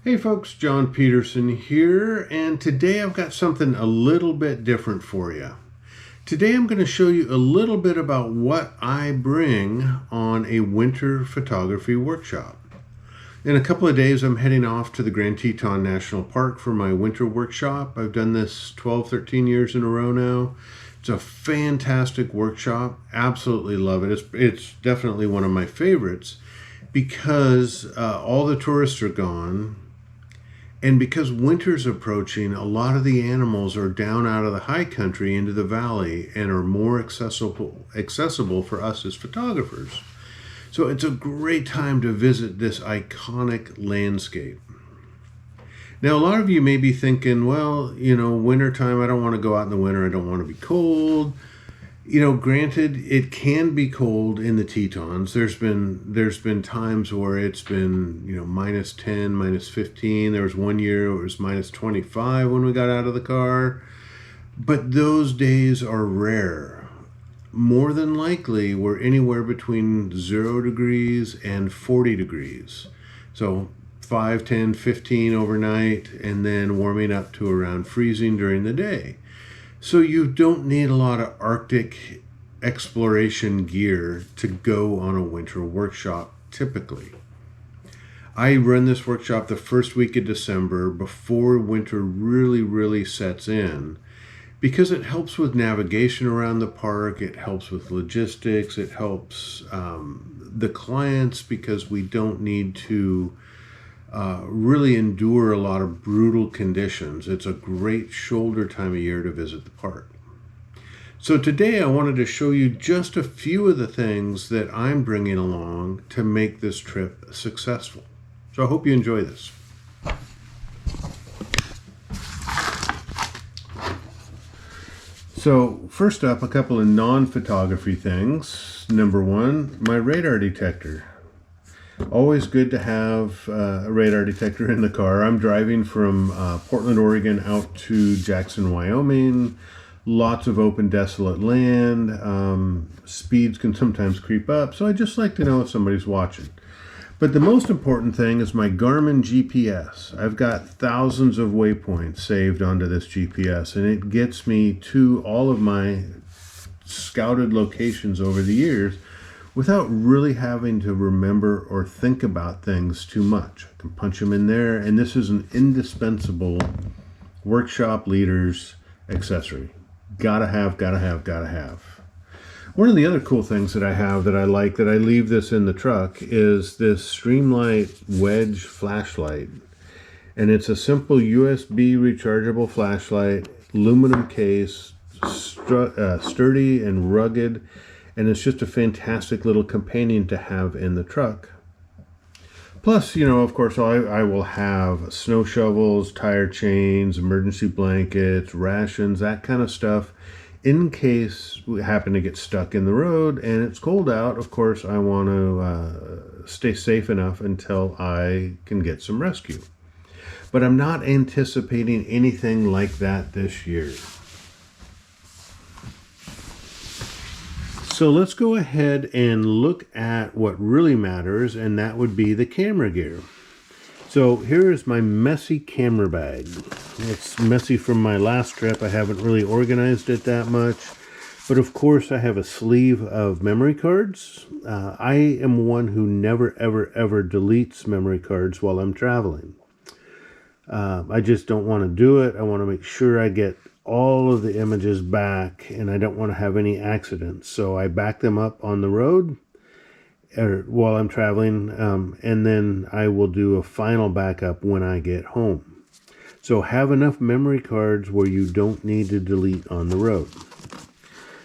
Hey folks, John Peterson here, and today I've got something a little bit different for you. Today I'm going to show you a little bit about what I bring on a winter photography workshop. In a couple of days I'm heading off to the Grand Teton National Park for my winter workshop. I've done this 13 years in a row now. It's a fantastic workshop. Absolutely love it. It's definitely one of my favorites because all the tourists are gone. And because winter's approaching, a lot of the animals are down out of the high country into the valley and are more accessible for us as photographers. So it's a great time to visit this iconic landscape. Now, a lot of you may be thinking, well, wintertime, I don't want to go out in the winter. I don't want to be cold. Granted, it can be cold in the Tetons. There's been times where it's been, minus 10, minus 15. There was one year it was minus 25 when we got out of the car. But those days are rare. More than likely, we're anywhere between 0 degrees and 40 degrees. So 5, 10, 15 overnight, and then warming up to around freezing during the day. So you don't need a lot of Arctic exploration gear to go on a winter workshop typically. I run this workshop the first week of December before winter really sets in because it helps with navigation around the park, it helps with logistics, it helps the clients because we don't need to really endure a lot of brutal conditions. It's a great shoulder time of year to visit the park. So today I wanted to show you just a few of the things that I'm bringing along to make this trip successful. So I hope you enjoy this. So first up, a couple of non-photography things. Number one, my radar detector. Always good to have a radar detector in the car. I'm driving from Portland, Oregon out to Jackson, Wyoming. Lots of open, desolate land. Speeds can sometimes creep up, so I just like to know if somebody's watching. But the most important thing is my Garmin GPS. I've got thousands of waypoints saved onto this GPS, and it gets me to all of my scouted locations over the years without really having to remember or think about things too much. I can punch them in there, and this is an indispensable workshop leader's accessory. Gotta have. One of the other cool things that I have that I like, that I leave this in the truck, is this Streamlight wedge flashlight. And it's a simple USB rechargeable flashlight, aluminum case, sturdy and rugged. And it's just a fantastic little companion to have in the truck. Plus, of course, I will have snow shovels, tire chains, emergency blankets, rations, that kind of stuff. In case we happen to get stuck in the road and it's cold out, of course, I want to stay safe enough until I can get some rescue. But I'm not anticipating anything like that this year. So let's go ahead and look at what really matters, and that would be the camera gear. So here is my messy camera bag. It's messy from my last trip. I haven't really organized it that much. But of course I have a sleeve of memory cards. I am one who never ever deletes memory cards while I'm traveling. I just don't want to do it. I want to make sure I get all of the images back, and I don't want to have any accidents. So I back them up on the road while I'm traveling, and then I will do a final backup when I get home. So have enough memory cards where you don't need to delete on the road.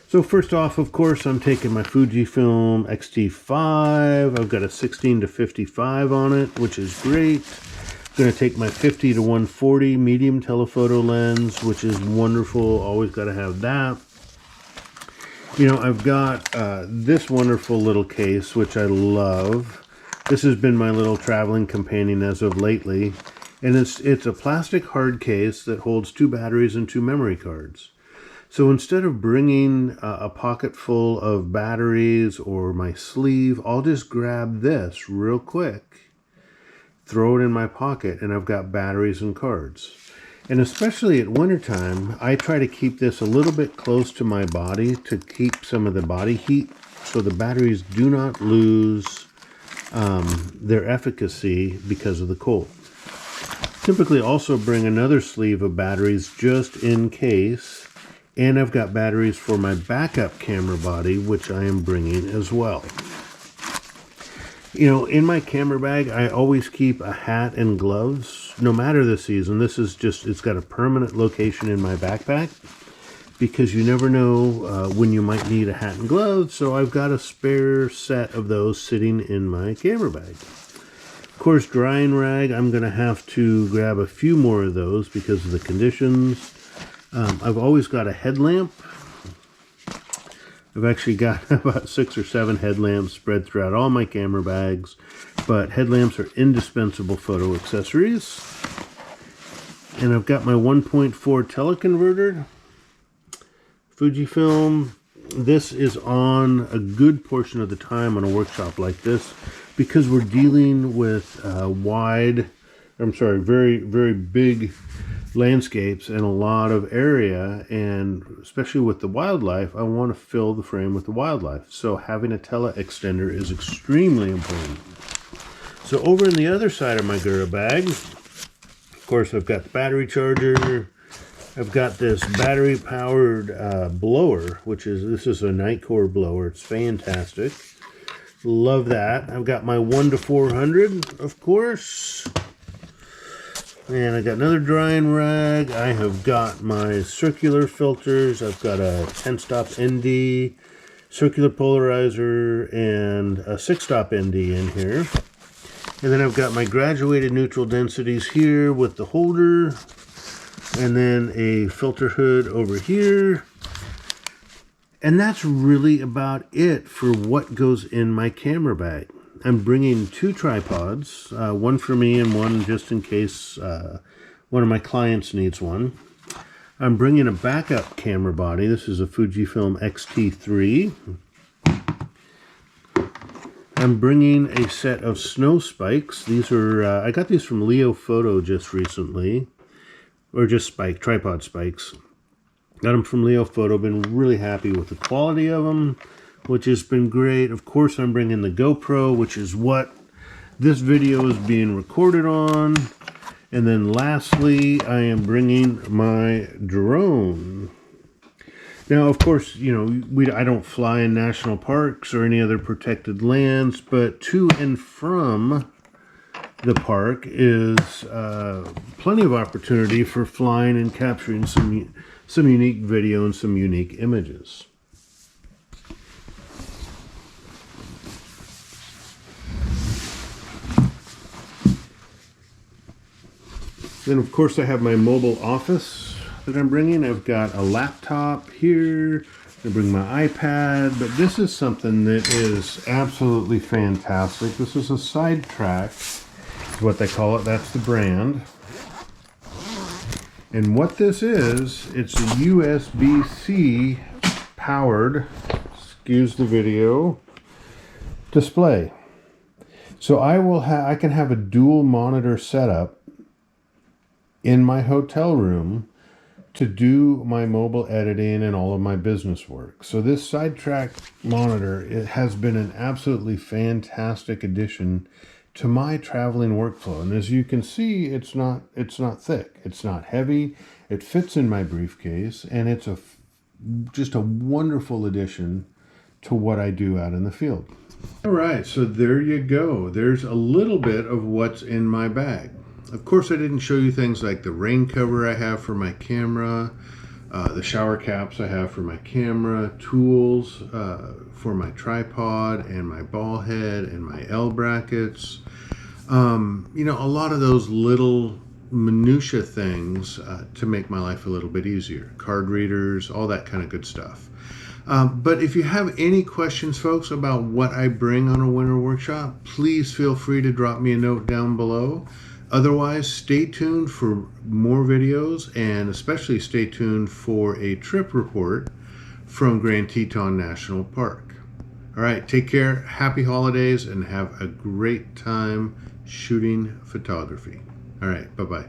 So first off, of course, I'm taking my Fujifilm X-T5. I've got a 16-55 on it, which is great. I'm going to take my 50-140 medium telephoto lens, which is wonderful. Always got to have that. I've got this wonderful little case, which I love. This has been my little traveling companion as of lately. And it's a plastic hard case that holds 2 batteries and 2 memory cards. So instead of bringing a pocket full of batteries or my sleeve, I'll just grab this real quick, throw it in my pocket, and I've got batteries and cards. And especially at wintertime, I try to keep this a little bit close to my body to keep some of the body heat so the batteries do not lose their efficacy because of the cold. Typically also bring another sleeve of batteries just in case, and I've got batteries for my backup camera body, which I am bringing as well. You know, in my camera bag, I always keep a hat and gloves, no matter the season. This is just, it's got a permanent location in my backpack because you never know when you might need a hat and gloves, so I've got a spare set of those sitting in my camera bag. Of course, drying rag, I'm going to have to grab a few more of those because of the conditions. I've always got a headlamp. I've actually got about 6 or 7 headlamps spread throughout all my camera bags, but headlamps are indispensable photo accessories. And I've got my 1.4 teleconverter, Fujifilm. This is on a good portion of the time on a workshop like this because we're dealing with very, very big landscapes and a lot of area, and especially with the wildlife, I want to fill the frame with the wildlife. So having a tele extender is extremely important. So over in the other side of my Gura bag, of course, I've got the battery charger. I've got this battery powered blower, this is a Nitecore blower. It's fantastic. Love that. I've got my 1 to 400, of course. And I got another drying rag. I have got my circular filters. I've got a 10-stop ND, circular polarizer, and a 6-stop ND in here. And then I've got my graduated neutral densities here with the holder. And then a filter hood over here. And that's really about it for what goes in my camera bag. I'm bringing 2 tripods, one for me and one just in case one of my clients needs one. I'm bringing a backup camera body. This is a Fujifilm X-T3. I'm bringing a set of snow spikes. These are, I got these from Leo Photo just recently, or just tripod spikes. Got them from Leo Photo, been really happy with the quality of them, which has been great. Of course, I'm bringing the GoPro, which is what this video is being recorded on. And then lastly, I am bringing my drone. Now, of course, you know, I don't fly in national parks or any other protected lands, but to and from the park is plenty of opportunity for flying and capturing some unique video and some unique images. Then, of course, I have my mobile office that I'm bringing. I've got a laptop here. I bring my iPad, but this is something that is absolutely fantastic. This is a Sidetrack, is what they call it. That's the brand. And what this is, it's a USB-C powered, excuse the video, display. So I can have a dual monitor setup in my hotel room to do my mobile editing and all of my business work. So this Sidetrack monitor, it has been an absolutely fantastic addition to my traveling workflow. And as you can see, it's not thick, it's not heavy, it fits in my briefcase, and it's just a wonderful addition to what I do out in the field. All right, so there you go. There's a little bit of what's in my bag. Of course, I didn't show you things like the rain cover I have for my camera, the shower caps I have for my camera, tools for my tripod and my ball head and my L brackets. You know, a lot of those little minutia things to make my life a little bit easier. Card readers, all that kind of good stuff. But if you have any questions, folks, about what I bring on a winter workshop, please feel free to drop me a note down below. Otherwise, stay tuned for more videos, and especially stay tuned for a trip report from Grand Teton National Park. All right, take care, happy holidays, and have a great time shooting photography. All right, bye-bye.